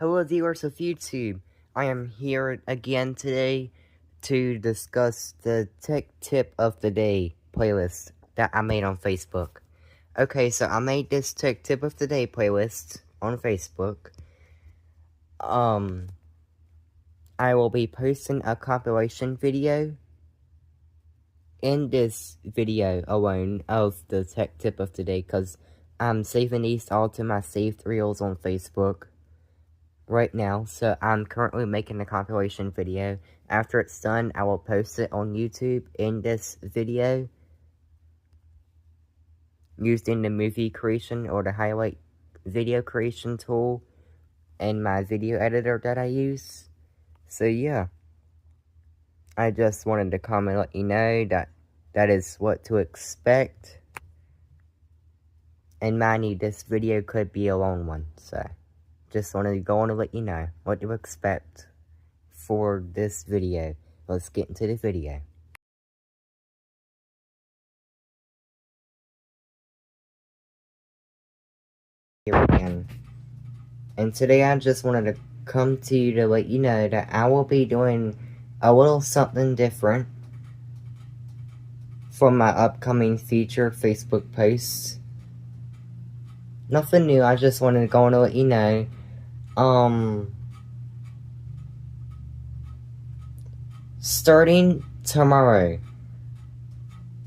Hello viewers of YouTube, I am here again today to discuss the Tech Tip of the Day playlist that I made on Facebook. Okay, so I made this Tech Tip of the Day playlist on Facebook. I will be posting a compilation video in this video alone of the Tech Tip of the Day because I'm saving these all to my saved reels on Facebook right now, so I'm currently making a compilation video. After it's done, I will post it on YouTube in this video using the movie creation or the highlight video creation tool and my video editor that I use. So yeah, I just wanted to come and let you know that that is what to expect. And mind you, this video could be a long one, so just wanted to go on and let you know what to expect for this video. Let's get into the video. Here again. And today I just wanted to come to you to let you know that I will be doing a little something different for my upcoming future Facebook posts. Nothing new, I just wanted to go on and let you know. Starting tomorrow,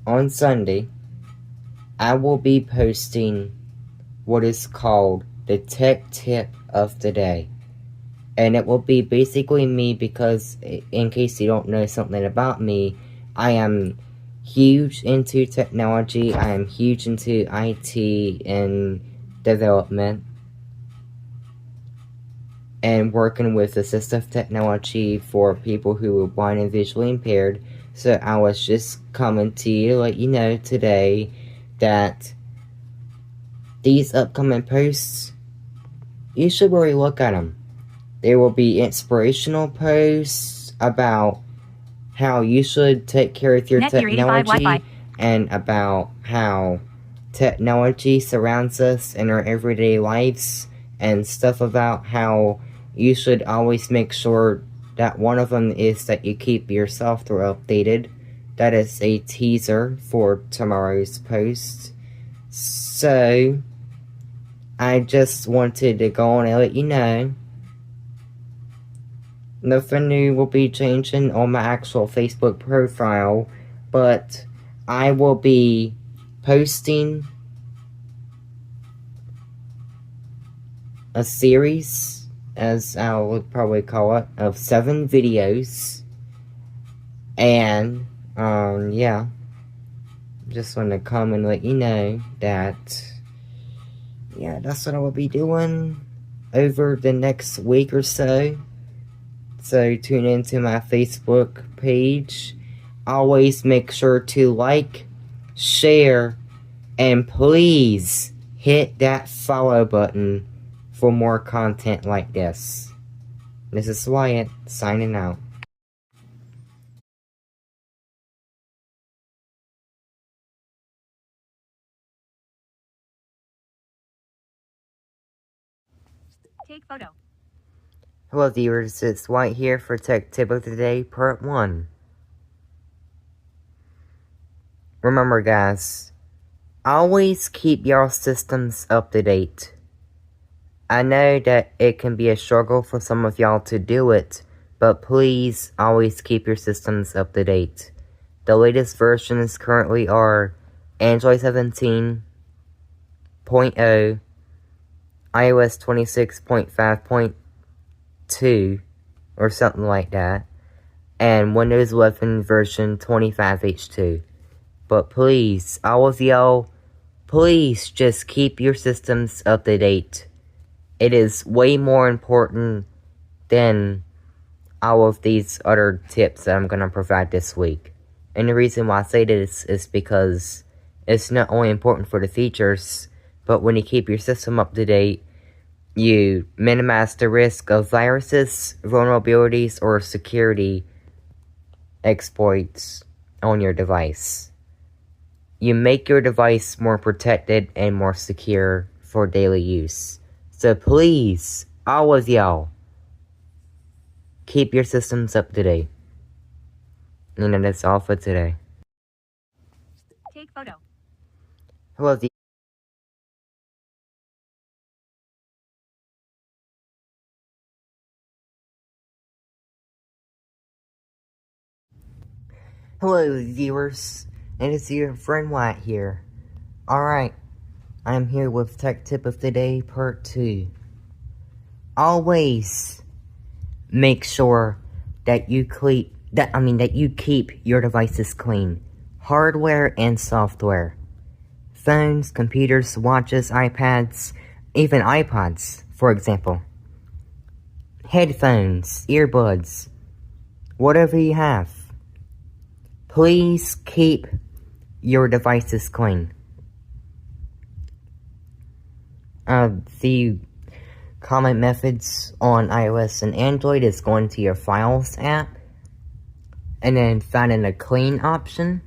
on Sunday, I will be posting what is called the Tech Tip of the Day. And it will be basically me because, in case you don't know something about me, I am huge into technology, I am huge into IT and development, and working with assistive technology for people who are blind and visually impaired. So I was just coming to you to let you know today that these upcoming posts, you should really look at them. There will be inspirational posts about how you should take care of your technology and about how technology surrounds us in our everyday lives, and stuff about how you should always make sure that one of them is that you keep your software updated. That is a teaser for tomorrow's post. So I just wanted to go on and let you know nothing new will be changing on my actual Facebook profile, but I will be posting a series, as I would probably call it, of 7 videos. And, yeah, just want to come and let you know that, yeah, that's what I will be doing over the next week or so. So tune into my Facebook page. Always make sure to like, share, and please hit that follow button for more content like this. This is Wyatt, signing out. Take photo. Hello viewers, it's Wyatt here for Tech Tip of the Day, Part 1. Remember guys, always keep your systems up to date. I know that it can be a struggle for some of y'all to do it, but please always keep your systems up to date. The latest versions currently are Android 17.0, iOS 26.5.2, or something like that, and Windows 11 version 25H2. But please, all of y'all, please just keep your systems up to date. It is way more important than all of these other tips that I'm going to provide this week. And the reason why I say this is because it's not only important for the features, but when you keep your system up to date, you minimize the risk of viruses, vulnerabilities, or security exploits on your device. You make your device more protected and more secure for daily use. So please, all of y'all, keep your systems up to date. And that's all for today. Take photo. Hello, Hello, viewers, and it's your friend White here. Alright, I'm here with Tech Tip of the Day Part 2. Always make sure that you keep your devices clean. Hardware and software. Phones, computers, watches, iPads, even iPods, for example. Headphones, earbuds, whatever you have. Please keep your devices clean. The common methods on iOS and Android is going to your Files app and then finding a clean option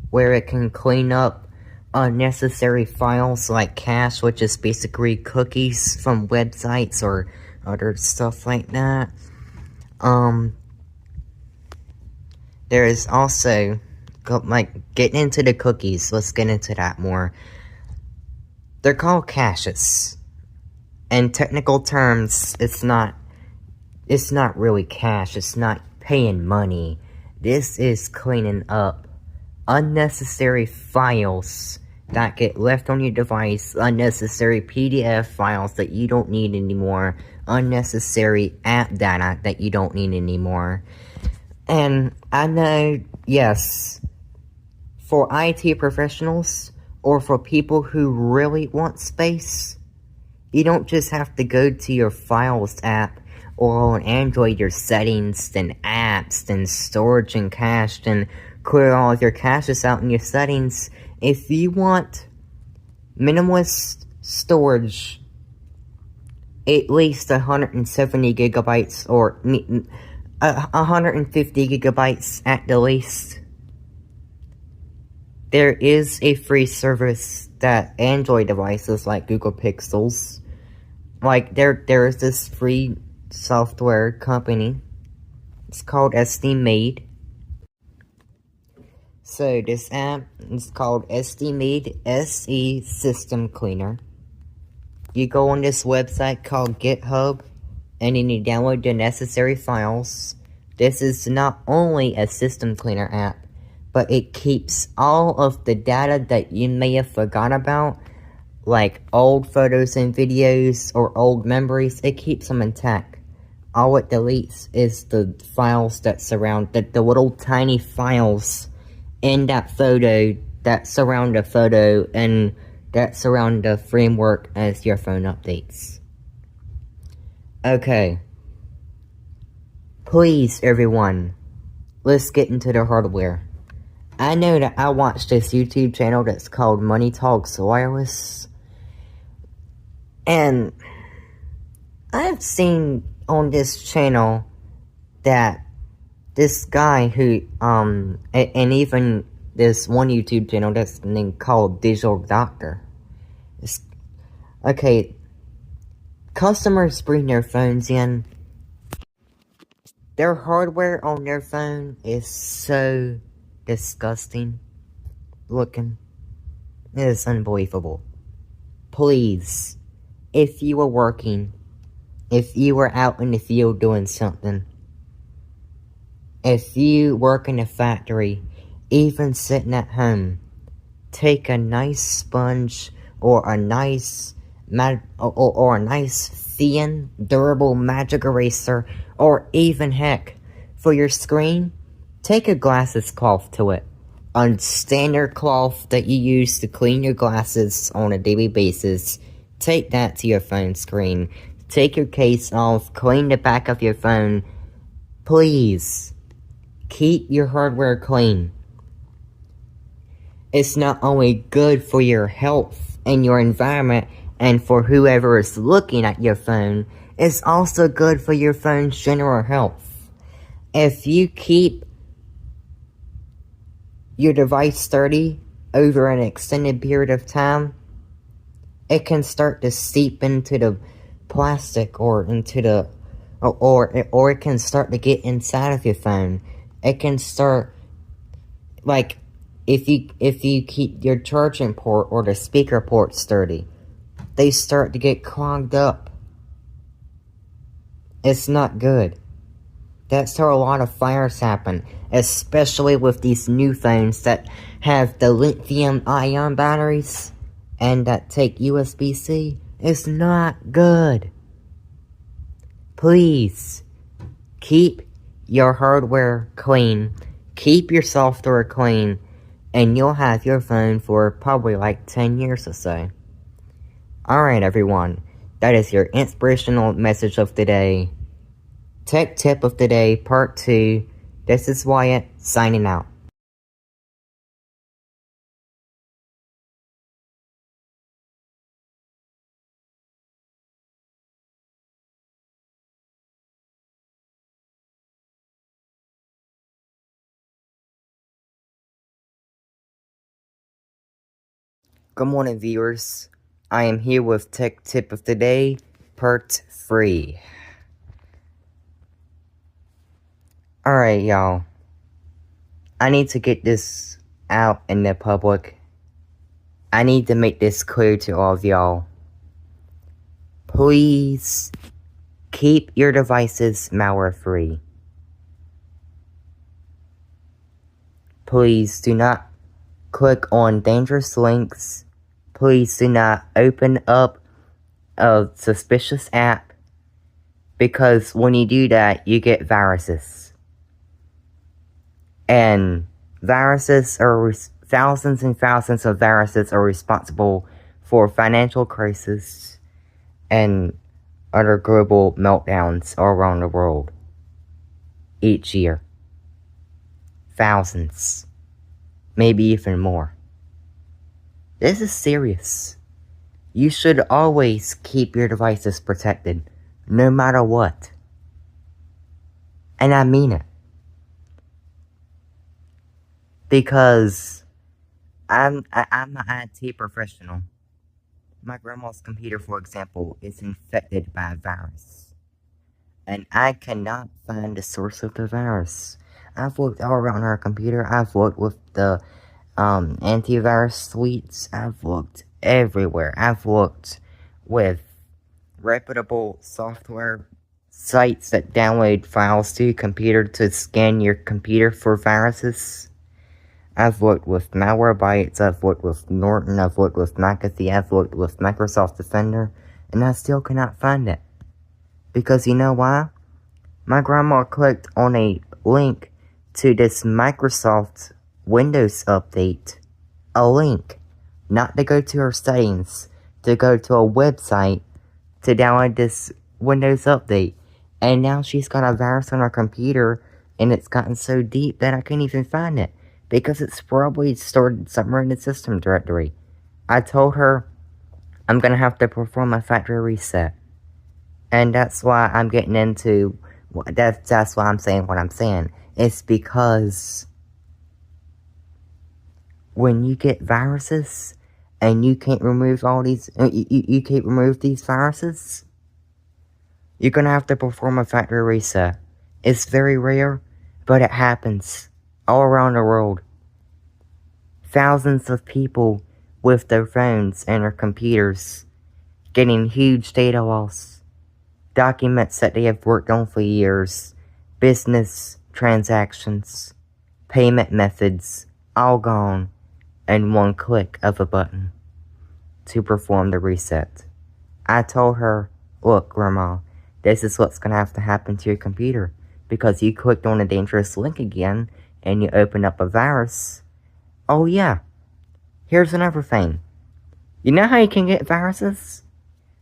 where it can clean up unnecessary files like cache, which is basically cookies from websites or other stuff like that. There is also, getting into the cookies, let's get into that more. They're called caches. In technical terms, it's not really cash, it's not paying money. This is cleaning up unnecessary files that get left on your device, unnecessary PDF files that you don't need anymore, unnecessary app data that you don't need anymore. And I know, yes, for IT professionals, or for people who really want space, you don't just have to go to your Files app, or on Android your settings, then apps, then storage and cache, and clear all of your caches out in your settings. If you want minimalist storage, at least 170 gigabytes, or 150 gigabytes at the least. There is a free service that Android devices like Google Pixels, there is this free software company. It's called SD-Made. So this app is called SD-Made SE System Cleaner. You go on this website called GitHub, and then you download the necessary files. This is not only a system cleaner app, but it keeps all of the data that you may have forgot about, like old photos and videos or old memories. It keeps them intact. All it deletes is the files that surround, the little tiny files in that photo that surround the photo and that surround the framework as your phone updates. Okay. Please, everyone, let's get into the hardware. I know that I watched this YouTube channel that's called Money Talks Wireless, and I've seen on this channel that this guy who, and even this one YouTube channel that's called Digital Doctor. Okay, customers bring their phones in. Their hardware on their phone is so disgusting looking. It is unbelievable. Please, if you were working, if you were out in the field doing something, if you work in a factory, even sitting at home, take a nice sponge or a nice thin, durable magic eraser, or even heck, for your screen, take a glasses cloth to it. A standard cloth that you use to clean your glasses on a daily basis. Take that to your phone screen. Take your case off, clean the back of your phone. Please, keep your hardware clean. It's not only good for your health and your environment and for whoever is looking at your phone, it's also good for your phone's general health. If you keep your device dirty over an extended period of time, it can start to seep into plastic or into the or it can start to get inside of your phone. It can start, like, if you keep your charging port or the speaker ports dirty, they start to get clogged up. It's not good. That's how a lot of fires happen, especially with these new phones that have the lithium-ion batteries and that take USB-C. It's not good. Please, keep your hardware clean, keep your software clean, and you'll have your phone for probably like 10 years or so. Alright everyone, that is your inspirational message of the day. Tech tip of the day, part 2. This is Wyatt, signing out. Good morning, viewers. I am here with Tech Tip of the Day, Part 3. Alright, y'all. I need to get this out in the public. I need to make this clear to all of y'all. Please keep your devices malware-free. Please do not click on dangerous links. Please do not open up a suspicious app, because when you do that, you get viruses. And viruses are thousands and thousands of viruses are responsible for financial crisis and other global meltdowns all around the world each year. Thousands. Maybe even more. This is serious. You should always keep your devices protected, no matter what. And I mean it. Because I'm an IT professional. My grandma's computer, for example, is infected by a virus. And I cannot find the source of the virus. I've looked all around her computer. I've looked with the antivirus suites. I've looked everywhere. I've looked with reputable software sites that download files to your computer to scan your computer for viruses. I've looked with Malwarebytes, I've looked with Norton, I've looked with McAfee, I've looked with Microsoft Defender, and I still cannot find it. Because you know why? My grandma clicked on a link to this Microsoft Windows update. A link. Not to go to her settings, to go to a website to download this Windows update. And now she's got a virus on her computer, and it's gotten so deep that I can't even find it. Because it's probably stored somewhere in the system directory. I told her I'm gonna have to perform a factory reset. And that's why I'm getting into... That's why I'm saying what I'm saying. It's because when you get viruses and you can't remove all these... You can't remove these viruses, you're gonna have to perform a factory reset. It's very rare, but it happens all around the world. Thousands of people with their phones and their computers getting huge data loss. Documents that they have worked on for years. Business transactions. Payment methods. All gone in one click of a button to perform the reset. I told her, look, Grandma, this is what's going to have to happen to your computer. Because you clicked on a dangerous link again and you opened up a virus. Oh yeah, here's another thing. You know how you can get viruses?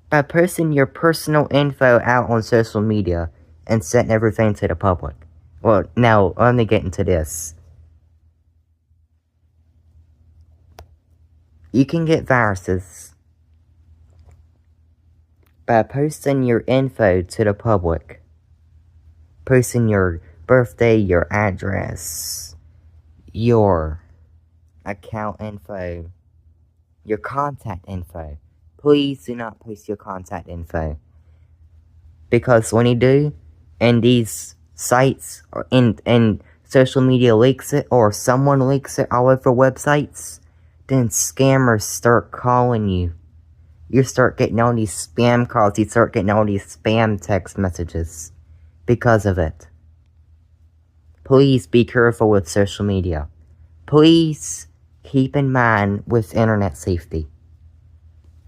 By posting your personal info out on social media and setting everything to the public. Well, now, let me get into this. You can get viruses by posting your info to the public. Posting your birthday, your address, your account info, your contact info. Please do not post your contact info. Because when you do, and these sites or and social media leaks it, or someone leaks it all over websites, then scammers start calling you. You start getting all these spam calls, you start getting all these spam text messages because of it. Please be careful with social media. Please keep in mind with internet safety.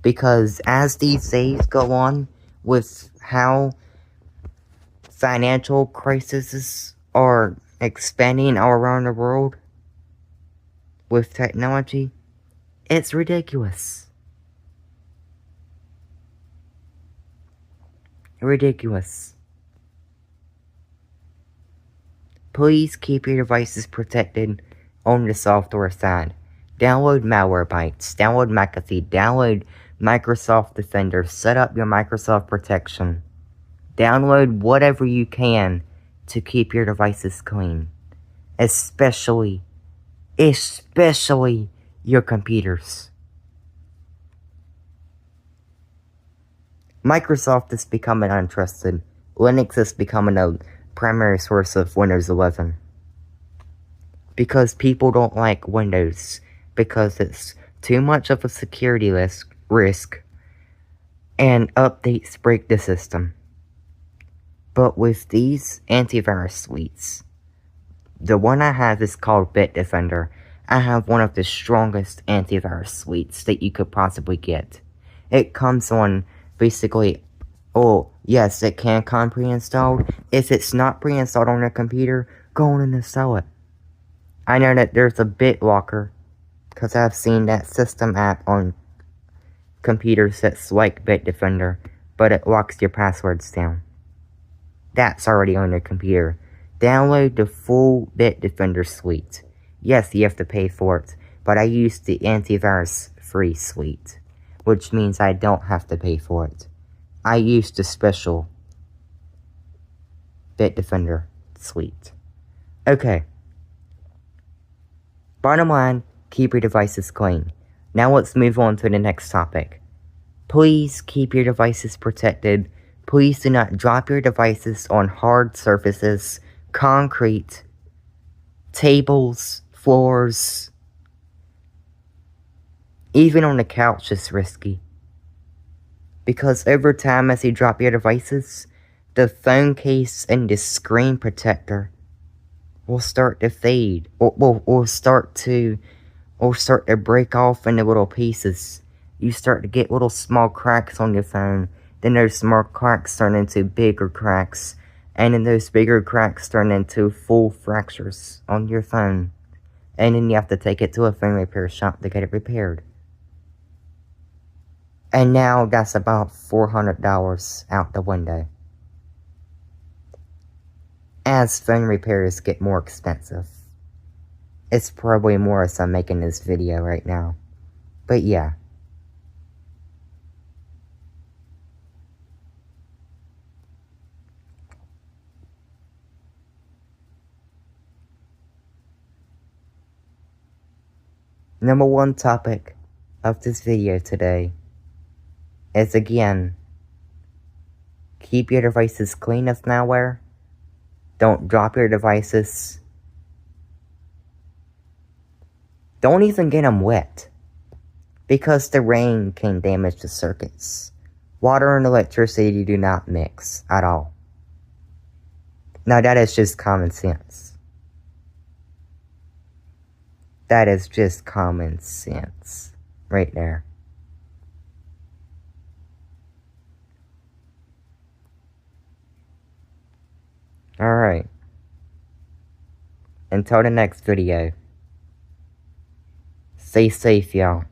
Because as these days go on, with how financial crises are expanding all around the world with technology, it's ridiculous. Ridiculous. Please keep your devices protected on the software side. Download Malwarebytes, download McAfee, download Microsoft Defender, set up your Microsoft protection. Download whatever you can to keep your devices clean. Especially your computers. Microsoft is becoming untrusted. Linux is becoming a primary source of Windows 11. Because people don't like Windows. Because it's too much of a security risk. And updates break the system. But with these antivirus suites, the one I have is called Bitdefender. I have one of the strongest antivirus suites that you could possibly get. It comes on basically, oh yes, it can come pre-installed. If it's not pre-installed on your computer, go on and install it. I know that there's a BitLocker, because I've seen that system app on computers that's like Bitdefender, but it locks your passwords down. That's already on your computer. Download the full Bitdefender suite. Yes, you have to pay for it, but I use the antivirus free suite, which means I don't have to pay for it. I use the special Bitdefender suite. Okay. Bottom line, keep your devices clean. Now let's move on to the next topic. Please keep your devices protected. Please do not drop your devices on hard surfaces, concrete, tables, floors. Even on the couch is risky. Because over time, as you drop your devices, the phone case and the screen protector will start to fade, or will start to break off into little pieces. You start to get little small cracks on your phone. Then those small cracks turn into bigger cracks. And then those bigger cracks turn into full fractures on your phone. And then you have to take it to a phone repair shop to get it repaired. And now that's about $400 out the window. As phone repairs get more expensive. It's probably more as I'm making this video right now. But yeah. Number one topic of this video today is again, keep your devices clean of malware. Don't drop your devices. Don't even get them wet, because the rain can damage the circuits. Water and electricity do not mix at all. Now that is just common sense. That is just common sense right there. Alright. Until the next video. Stay safe, y'all.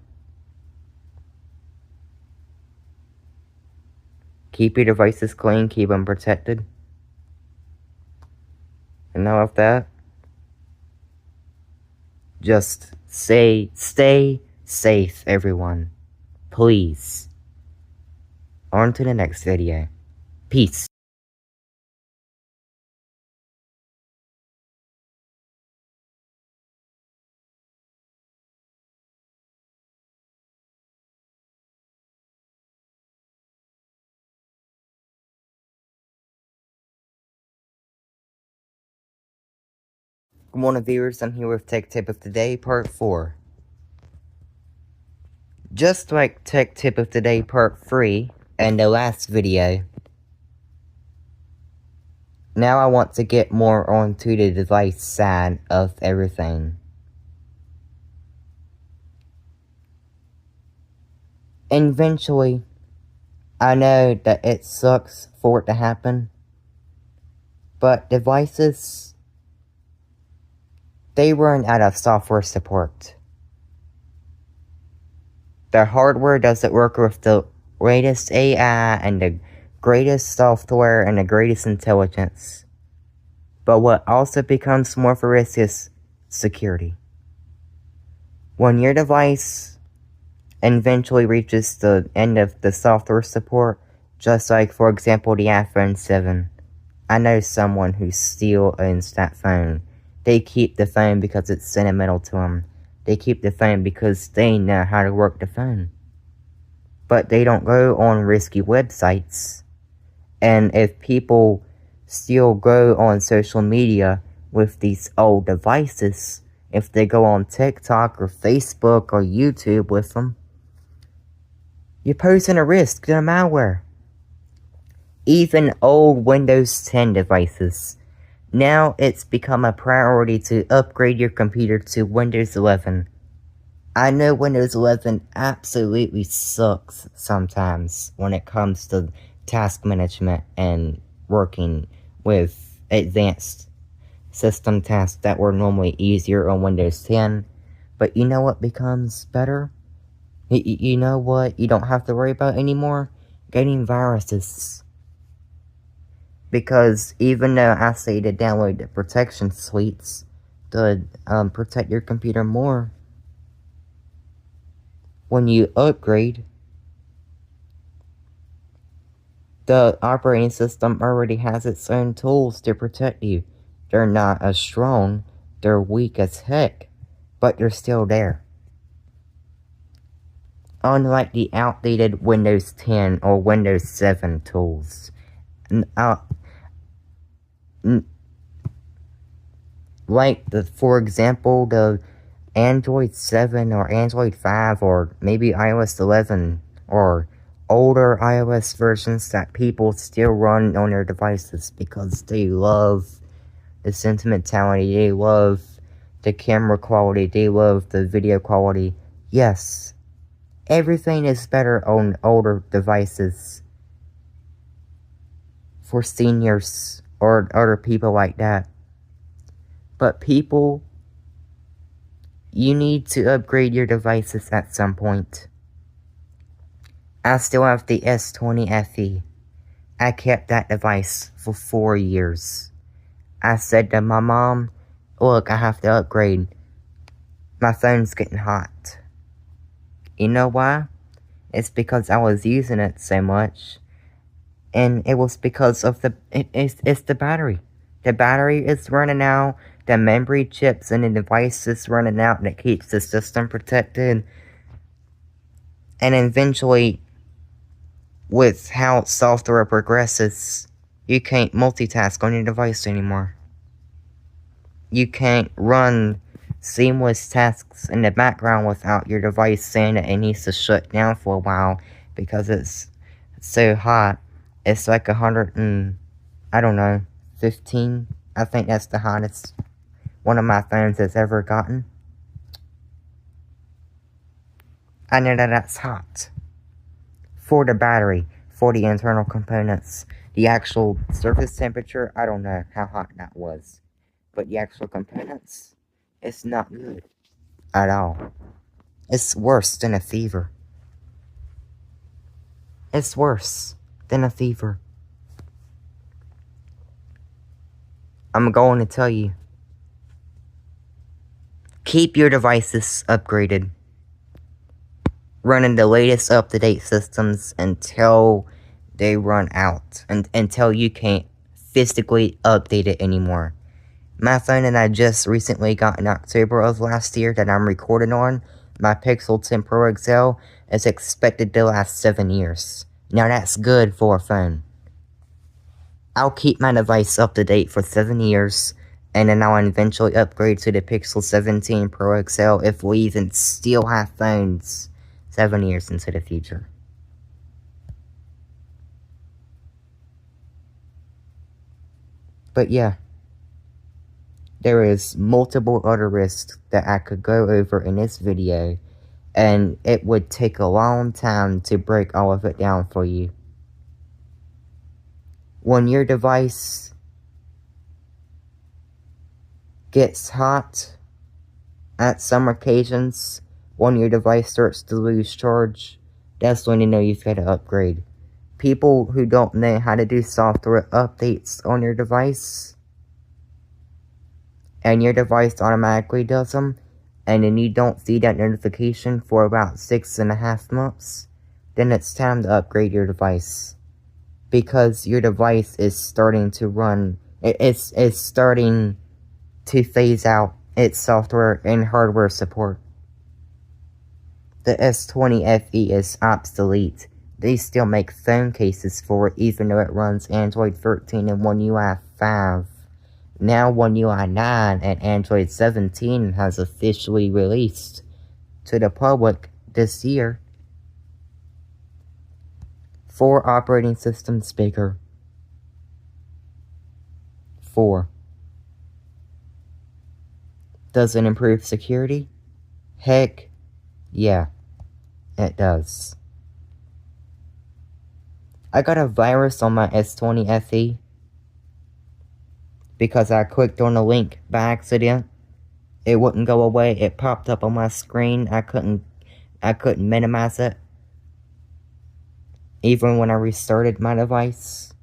Keep your devices clean, keep them protected. And now with that, just stay safe, everyone. Please. On to the next video. Peace. Good morning, viewers. I'm here with Tech Tip of the Day, Part 4. Just like Tech Tip of the Day, Part 3, and the last video, now I want to get more onto the device side of everything. Eventually, I know that it sucks for it to happen, but devices, they run out of software support. The hardware doesn't work with the latest AI and the greatest software and the greatest intelligence. But what also becomes more of a risk is security. When your device eventually reaches the end of the software support, just like, for example, the iPhone 7, I know someone who still owns that phone. They keep the phone because it's sentimental to them. They keep the phone because they know how to work the phone. But they don't go on risky websites. And if people still go on social media with these old devices, if they go on TikTok or Facebook or YouTube with them, you're posing a risk to the malware. Even old Windows 10 devices. Now it's become a priority to upgrade your computer to Windows 11. I know Windows 11 absolutely sucks sometimes when it comes to task management and working with advanced system tasks that were normally easier on Windows 10. But you know what becomes better? You know what you don't have to worry about anymore? Getting viruses. Because even though I say to download the protection suites to protect your computer more, when you upgrade, the operating system already has its own tools to protect you. They're not as strong, they're weak as heck, but they're still there. Unlike the outdated Windows 10 or Windows 7 tools. For example, the Android 7 or Android 5 or maybe iOS 11 or older iOS versions that people still run on their devices because they love the sentimentality, they love the camera quality, they love the video quality. Yes, everything is better on older devices for seniors or other people like that. But people, you need to upgrade your devices at some point. I still have the S20 FE. I kept that device for 4 years. I said to my mom, look, I have to upgrade. My phone's getting hot. You know why? It's because I was using it so much. And it was because of it's the battery. The battery is running out. The memory chips in the device is running out, and it keeps the system protected. And eventually, with how software progresses, you can't multitask on your device anymore. You can't run seamless tasks in the background without your device saying that it needs to shut down for a while because it's so hot. It's like 100 and, I don't know, 15. I think that's the hottest one of my phones has ever gotten. I know that that's hot. For the battery, for the internal components, the actual surface temperature, I don't know how hot that was. But the actual components, it's not good at all. It's worse than a fever. It's worse than a fever. I'm going to tell you. Keep your devices upgraded. Running the latest up-to-date systems until they run out. And until you can't physically update it anymore. My phone that I just recently got in October of last year that I'm recording on, my Pixel 10 Pro XL, is expected to last 7 years. Now that's good for a phone. I'll keep my device up to date for 7 years, and then I'll eventually upgrade to the Pixel 17 Pro XL if we even still have phones 7 years into the future. But yeah, there is multiple other risks that I could go over in this video, and it would take a long time to break all of it down for you. When your device gets hot, at some occasions, when your device starts to lose charge, that's when you know you've got to upgrade. People who don't know how to do software updates on your device, and your device automatically does them, and then you don't see that notification for about 6.5 months, then it's time to upgrade your device. Because your device is starting to run, it's starting to phase out its software and hardware support. The S20 FE is obsolete. They still make phone cases for it even though it runs Android 13 and One UI 5. Now One UI 9 and Android 17 has officially released to the public this year. 4 operating systems bigger. 4. Does it improve security? Heck, yeah, it does. I got a virus on my S20 FE because I clicked on a link by accident. It wouldn't go away. It popped up on my screen. I couldn't minimize it. Even when I restarted my device.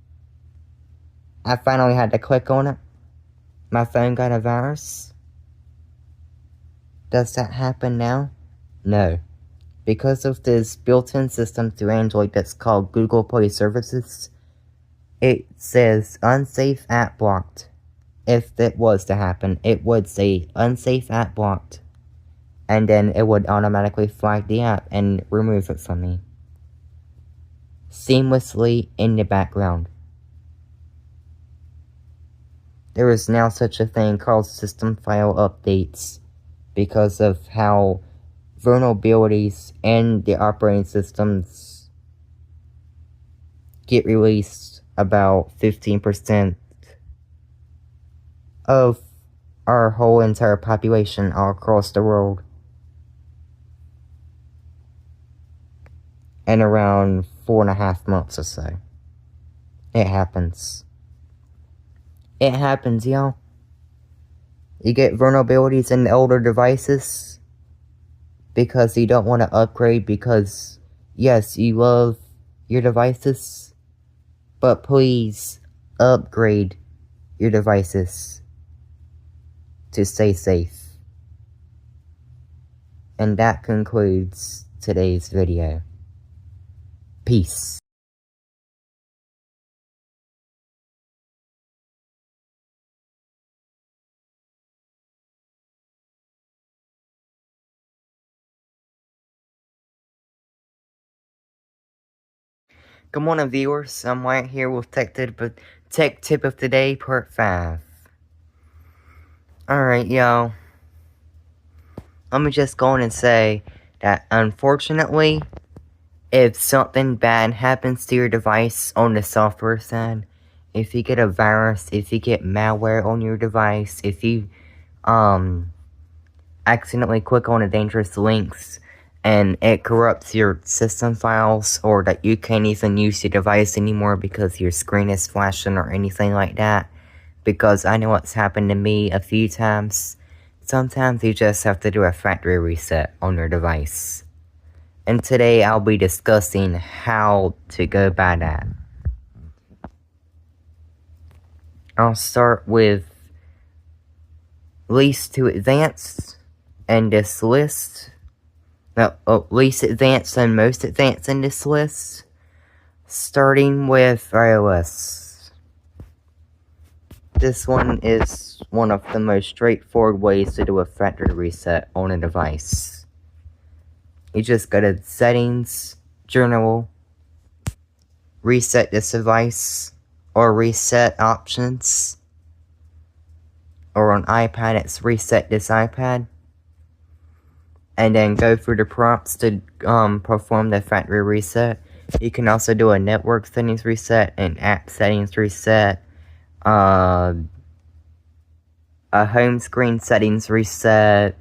I finally had to click on it. My phone got a virus. Does that happen now? No. Because of this built-in system to Android that's called Google Play Services, it says unsafe app blocked. If that was to happen, it would say unsafe app blocked. And then it would automatically flag the app and remove it from me. Seamlessly in the background. There is now such a thing called system file updates because of how vulnerabilities in the operating systems get released about 15% of our whole entire population all across the world. In around 4.5 months or so. It happens. It happens, y'all. You get vulnerabilities in the older devices because you don't want to upgrade because, yes, you love your devices, but please upgrade your devices to stay safe. And that concludes today's video. Peace. Good morning, viewers. I'm Wyatt here with Tech Tip of the Day, Part 5. Alright, y'all. Let me just go on and say that, unfortunately, if something bad happens to your device on the software side, if you get a virus, if you get malware on your device, if you, accidentally click on a dangerous links, and it corrupts your system files, or that you can't even use your device anymore because your screen is flashing or anything like that, because I know what's happened to me a few times. Sometimes you just have to do a factory reset on your device. And today I'll be discussing how to go by that. I'll start with least to advanced in this list. Least advanced and most advanced in this list. Starting with iOS. This one is one of the most straightforward ways to do a factory reset on a device. You just go to Settings, General, Reset this device, or Reset Options. or on iPad, it's reset this iPad. And then go through the prompts to perform the factory reset. You can also do a network settings reset, an app settings reset, a home screen settings reset.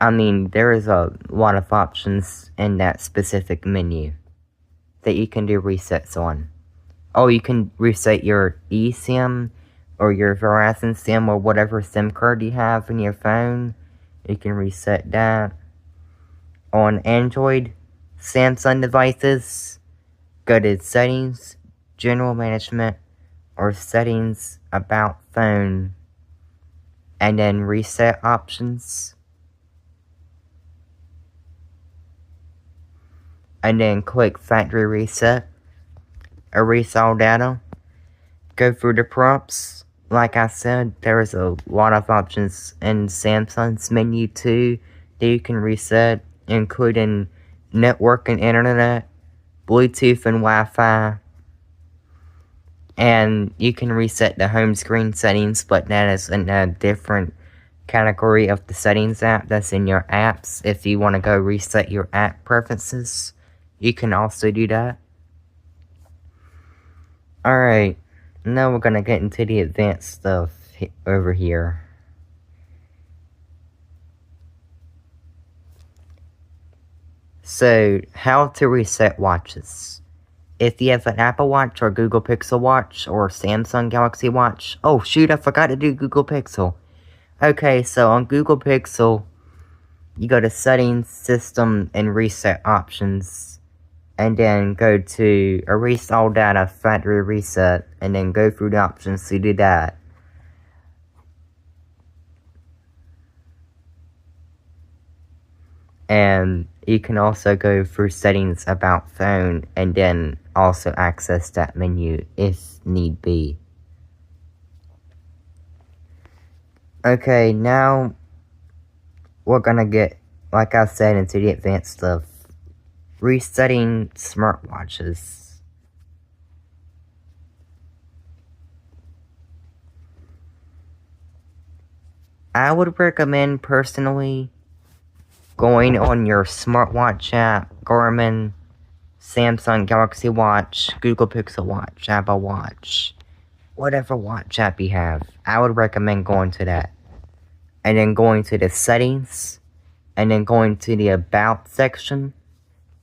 I mean, there is a lot of options in that specific menu that you can do resets on. Oh, you can reset your eSIM or your Verizon SIM or whatever SIM card you have in your phone. You can reset that. On Android, Samsung devices, go to Settings, General Management, or Settings About Phone, and then Reset Options. And then click Factory Reset. Erase all data. Go through the prompts. Like I said, there's a lot of options in Samsung's menu too that you can reset, including network and internet, Bluetooth and Wi-Fi, and you can reset the home screen settings, but that is in a different category of the settings app that's in your apps. If you want to go reset your app preferences, you can also do that. Alright, now we're gonna get into the advanced stuff over here. So, how to reset watches. If you have an Apple Watch or Google Pixel Watch or Samsung Galaxy Watch. Oh shoot, I forgot to do Google Pixel. Okay, so on Google Pixel, you go to Settings, System, and Reset Options. And then go to Erase All Data, Factory Reset, and then go through the options to do that. And you can also go through Settings About Phone, and then also access that menu if need be. Okay, now we're gonna get, like I said, into the advanced stuff. Resetting smartwatches. I would recommend personally going on your smartwatch app, Garmin, Samsung Galaxy Watch, Google Pixel Watch, Apple Watch, whatever watch app you have. I would recommend going to that. And then going to the settings, and then going to the about section,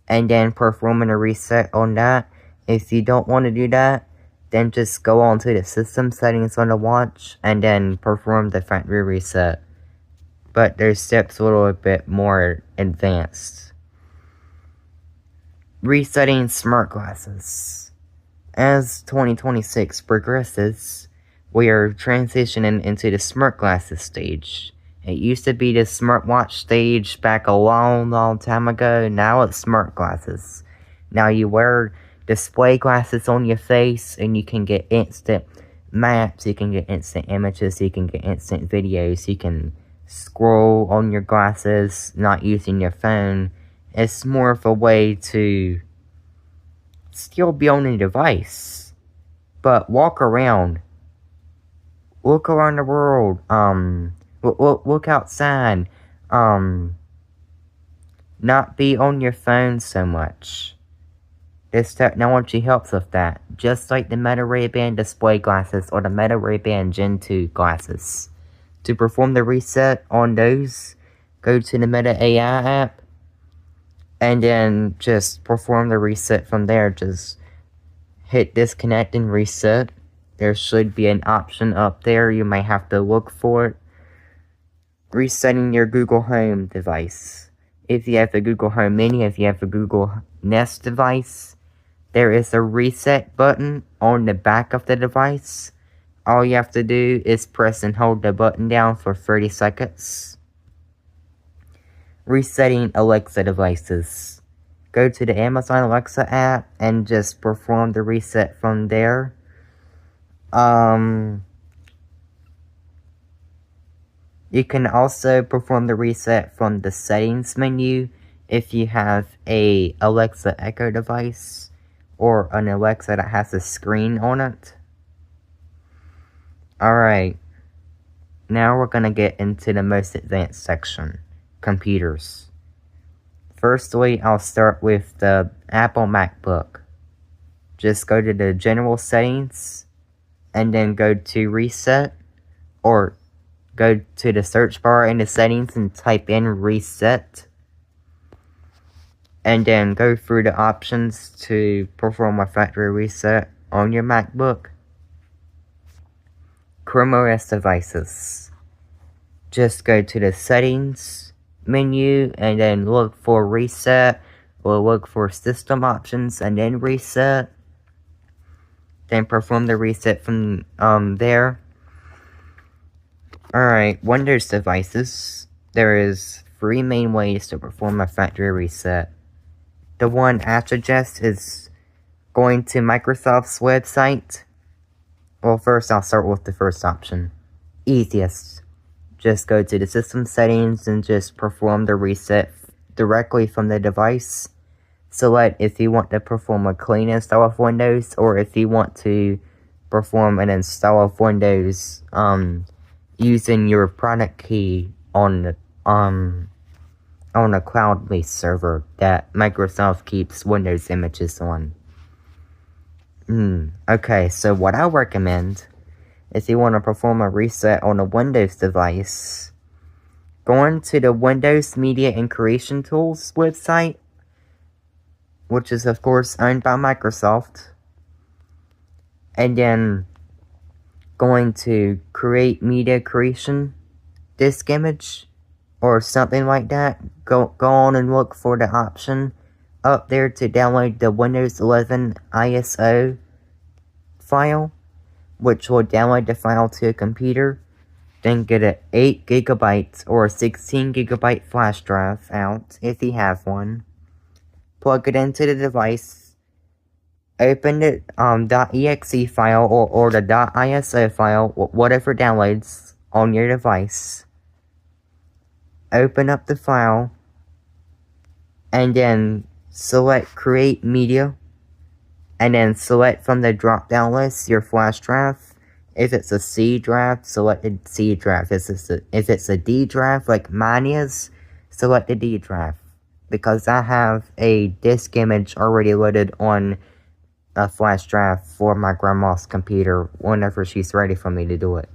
and then performing a reset on that. If you don't want to do that, then just go on to the system settings on the watch and then perform the factory reset. But there's steps a little bit more advanced. Resetting smart glasses. As 2026 progresses, we are transitioning into the smart glasses stage. It used to be the smartwatch stage back a long time ago. Now it's smart glasses. Now you wear display glasses on your face and you can get instant maps, you can get instant images, you can get instant videos, you can scroll on your glasses, not using your phone. It's more of a way to still be on the device, but walk around. Look around the world, look outside, not be on your phone so much. This technology helps with that, just like the Meta Ray-Ban display glasses or the Meta Ray-Ban Gen 2 glasses. To perform the reset on those, go to the Meta AI app, and then just perform the reset from there. Just hit disconnect and reset. There should be an option up there, you might have to look for it. Resetting your Google Home device. If you have the Google Home Mini, if you have a Google Nest device, there is a reset button on the back of the device. All you have to do is press and hold the button down for 30 seconds. Resetting Alexa devices. Go to the Amazon Alexa app and just perform the reset from there. You can also perform the reset from the settings menu if you have a Alexa Echo device or an Alexa that has a screen on it. Alright. now we're gonna get into the most advanced section, computers. Firstly, I'll start with the Apple MacBook. Just go to the general settings, and then go to reset, or go to the search bar in the settings and type in reset. And then go through the options to perform a factory reset on your MacBook. Chrome OS devices. Just go to the settings menu and then look for reset, or look for system options and then reset. Then perform the reset from there. Alright, Windows devices. There is 3 main ways to perform a factory reset. The one I suggest is going to Microsoft's website. Well, first I'll start with the first option. Easiest. Just go to the system settings and just perform the reset directly from the device. Select if you want to perform a clean install of Windows, or if you want to perform an install of Windows using your product key on a cloud-based server that Microsoft keeps Windows images on. Okay, so what I recommend is you want to perform a reset on a Windows device. Go into the Windows Media and Creation Tools website, which is of course owned by Microsoft. And then going to create media creation disk image or something like that. Go on and look for the option up there to download the Windows 11 ISO file, which will download the file to a computer. Then get an 8GB or a 16GB flash drive out if you have one. Plug it into the device. Open the .exe file or the .iso file, whatever downloads on your device. Open up the file, and then select Create Media, and then select from the drop-down list your flash drive. If it's a C drive, select the C drive. If it's a D drive, like mine is, select the D drive. Because I have a disk image already loaded on a flash drive for my grandma's computer whenever she's ready for me to do it.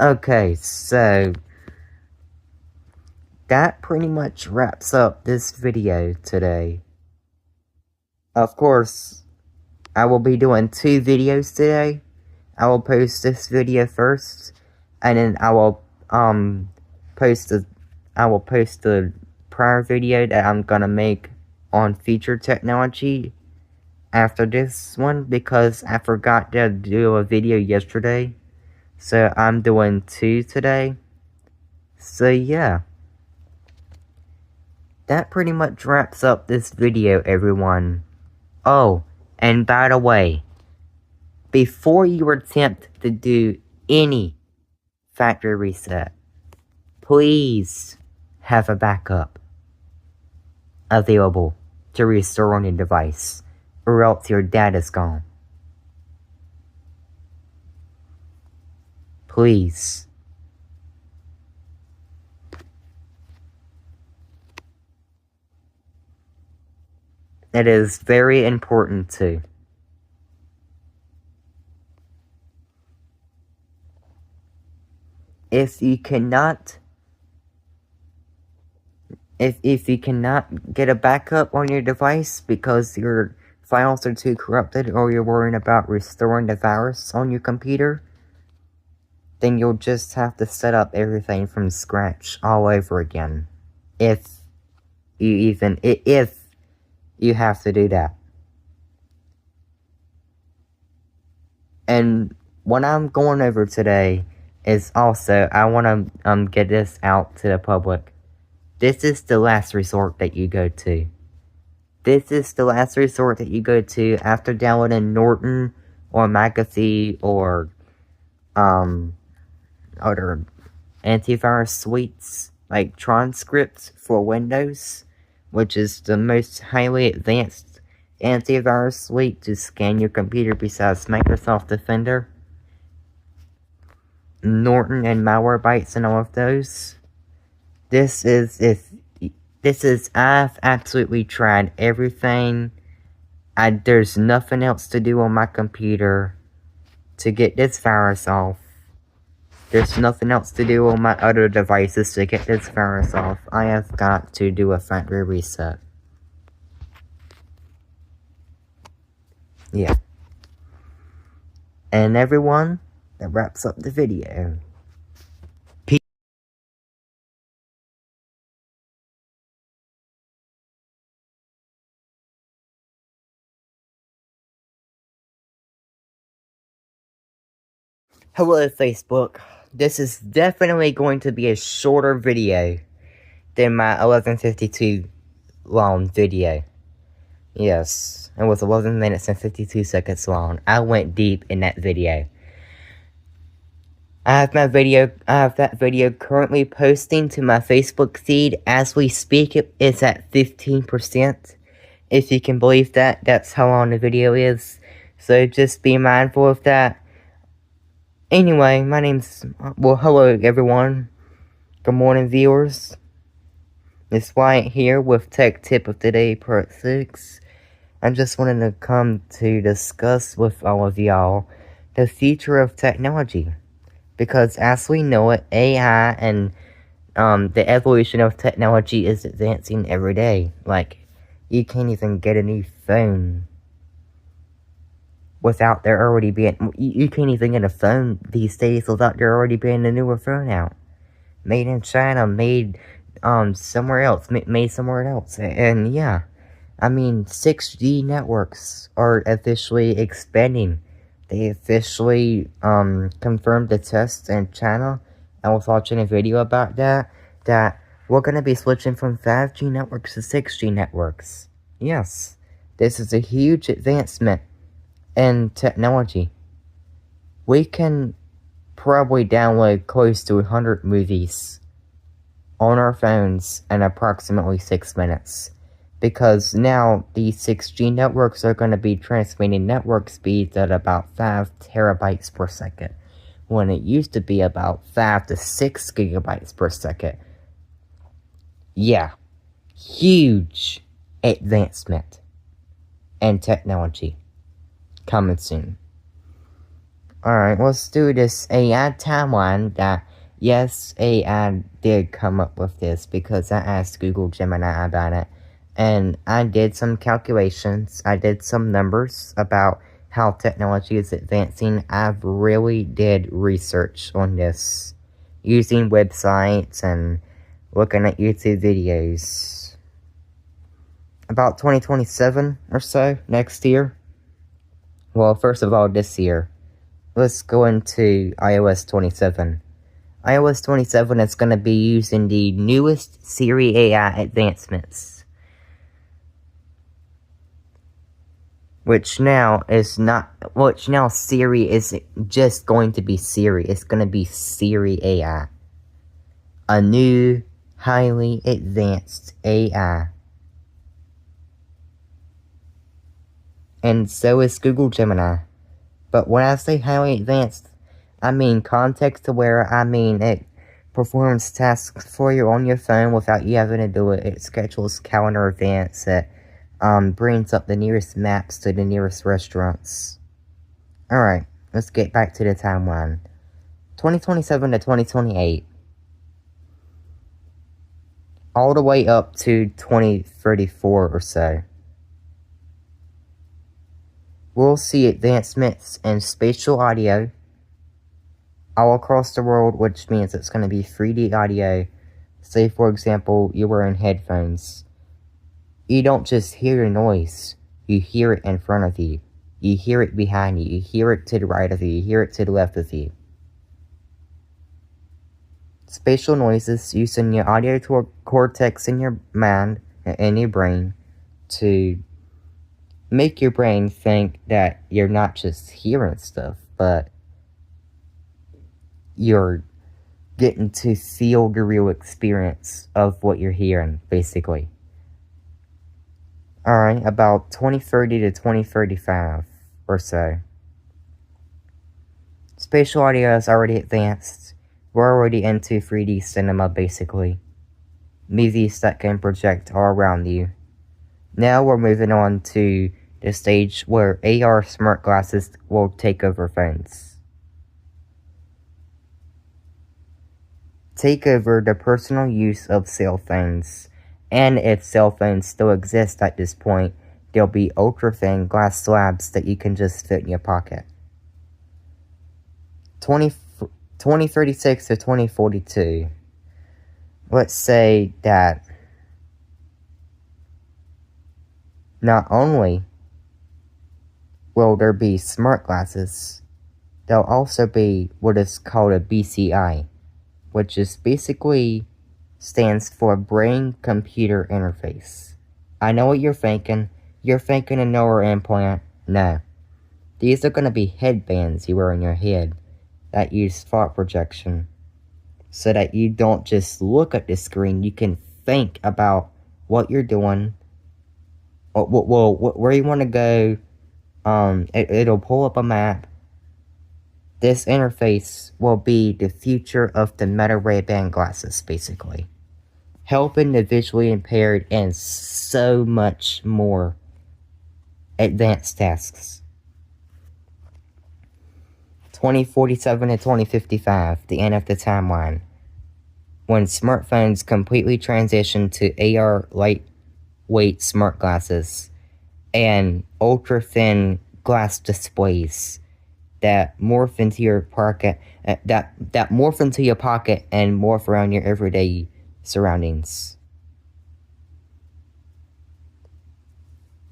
Okay, so that pretty much wraps up this video today. Of course, I will be doing 2 videos today. I will post this video first, and then I will post the prior video that I'm gonna make on feature technology after this one, because I forgot to do a video yesterday, so I'm doing 2 today. So yeah, that pretty much wraps up this video, everyone. Oh, and by the way, before you attempt to do any factory reset, please have a backup available to restore on your device, or else your data's gone. Please. It is very important too. If you cannot get a backup on your device because your files are too corrupted, or you're worrying about restoring the virus on your computer, then you'll just have to set up everything from scratch all over again. If you have to do that. And what I'm going over today is also, I want to get this out to the public. This is the last resort that you go to. This is the last resort that you go to after downloading Norton or McAfee or other antivirus suites like Transcript for Windows, which is the most highly advanced antivirus suite to scan your computer besides Microsoft Defender. Norton and Malwarebytes and all of those. I've absolutely tried everything. There's nothing else to do on my computer to get this virus off. There's nothing else to do on my other devices to get this virus off. I have got to do a factory reset. Yeah. And everyone, that wraps up the video. Hello, Facebook. This is definitely going to be a shorter video than my 11:52 long video. Yes, it was 11 minutes and 52 seconds long. I went deep in that video. I have that video currently posting to my Facebook feed as we speak. It is at 15%. If you can believe that, that's how long the video is. So just be mindful of that. Anyway, hello everyone. Good morning, viewers. It's Wyatt here with Tech Tip of the Day Part 6. I just wanted to come to discuss with all of y'all the future of technology. Because as we know it, AI and the evolution of technology is advancing every day. Like, you can't even get a new phone without there already being... You can't even get a phone these days without there already being a newer phone out. Made in China, made somewhere else. Made somewhere else. And yeah, I mean, 6G networks are officially expanding. They officially confirmed the test in China. I was watching a video about that we're going to be switching from 5G networks to 6G networks. Yes, this is a huge advancement in technology. We can probably download close to 100 movies on our phones in approximately 6 minutes. Because now these 6G networks are going to be transmitting network speeds at about 5 terabytes per second, when it used to be about 5 to 6 gigabytes per second. Yeah, huge advancement in technology coming soon. Alright, let's do this AI timeline that, yes, AI did come up with this because I asked Google Gemini about it. And I did some calculations, I did some numbers about how technology is advancing. I really did research on this, using websites and looking at YouTube videos. About 2027 or so, next year. Well, first of all, this year. Let's go into iOS 27. iOS 27 is going to be using the newest Siri AI advancements. Which now Siri is just going to be Siri. It's going to be Siri AI. A new, highly advanced AI. And so is Google Gemini. But when I say highly advanced, I mean context-aware. I mean it performs tasks for you on your phone without you having to do it. It schedules calendar events. It brings up the nearest maps to the nearest restaurants. Alright, let's get back to the timeline. 2027 to 2028. All the way up to 2034 or so. We'll see advancements in spatial audio all across the world, which means it's going to be 3D audio. Say, for example, you're wearing headphones. You don't just hear the noise, you hear it in front of you. You hear it behind you, you hear it to the right of you, you hear it to the left of you. Spatial noises using your audio cortex in your mind and your brain to make your brain think that you're not just hearing stuff, but you're getting to feel the real experience of what you're hearing, basically. Alright, about 2030 to 2035 or so. Spatial audio is already advanced. We're already into 3D cinema, basically. Movies that can project all around you. Now we're moving on to the stage where AR smart glasses will take over phones. Take over the personal use of cell phones. And if cell phones still exist at this point, there'll be ultra-thin glass slabs that you can just fit in your pocket. 2036 to 2042. Let's say that not only will there be smart glasses, there'll also be what is called a BCI, which is basically stands for brain-computer interface. I know what you're thinking. You're thinking a neural implant. No. These are going to be headbands you wear on your head that use thought projection, so that you don't just look at the screen, you can think about what you're doing, where you want to go. It'll pull up a map. This interface will be the future of the Meta Ray-Ban glasses, basically. Helping the visually impaired and so much more advanced tasks. 2047 to 2055, the end of the timeline. When smartphones completely transition to AR lightweight smart glasses and ultra-thin glass displays that morph into your pocket, that morph into your pocket and morph around your everyday surroundings.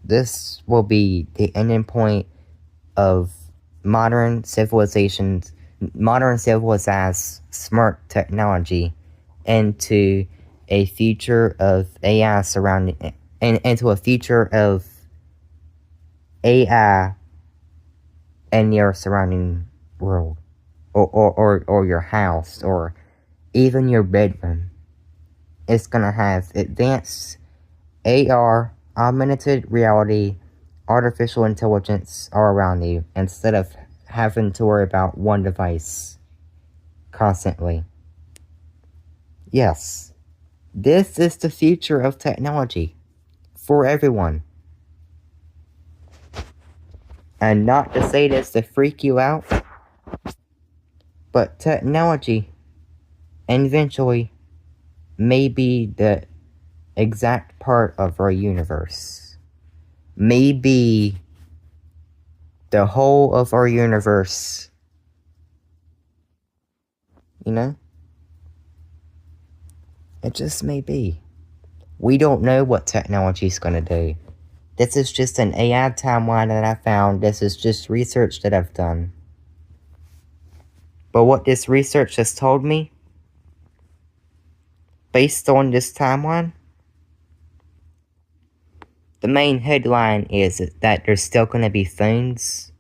This will be the ending point of modern civilized smart technology into a future of AI surrounding, and into a future of AI in your surrounding world, or your house, or even your bedroom. It's gonna have advanced AR, augmented reality, artificial intelligence all around you, instead of having to worry about one device constantly. Yes, this is the future of technology for everyone. And not to say this to freak you out, but technology eventually may be the exact part of our universe. Maybe the whole of our universe. You know? It just may be. We don't know what technology is going to do. This is just an AI timeline that I found. This is just research that I've done. But what this research has told me, based on this timeline, the main headline is that there's still going to be phones.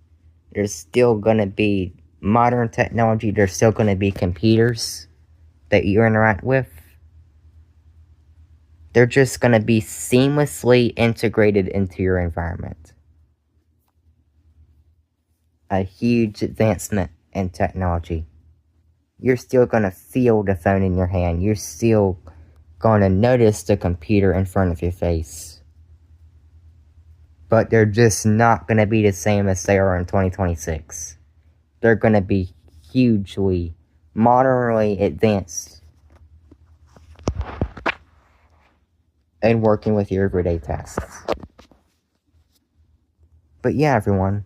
There's still going to be modern technology. There's still going to be computers that you interact with. They're just going to be seamlessly integrated into your environment. A huge advancement in technology. You're still going to feel the phone in your hand. You're still going to notice the computer in front of your face. But they're just not going to be the same as they are in 2026. They're going to be hugely, modernly advanced and working with your everyday tasks. But yeah, everyone,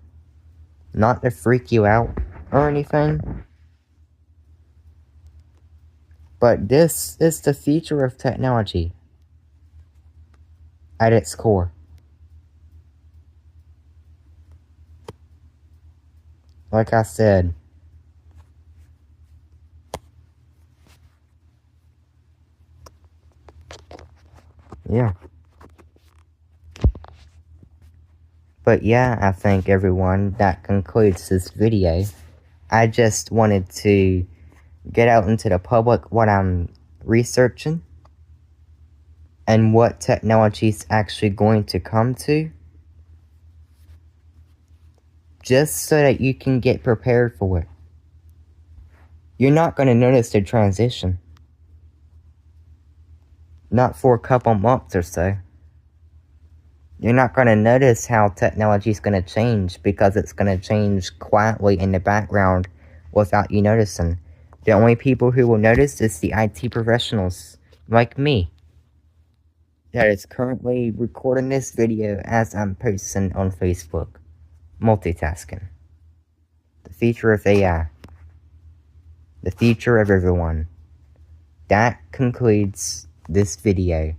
not to freak you out or anything, but this is the future of technology at its core. Like I said, yeah. But yeah, I think everyone, that concludes this video. I just wanted to get out into the public what I'm researching and what technology is actually going to come to, just so that you can get prepared for it. you're not going to notice the transition. Not for a couple months or so. You're not going to notice how technology is going to change because it's going to change quietly in the background without you noticing. The only people who will notice is the IT professionals, like me, that is currently recording this video as I'm posting on Facebook. Multitasking. The future of AI. The future of everyone. That concludes this video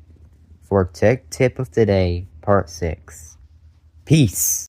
for Tech Tip of the Day, Part 6. Peace!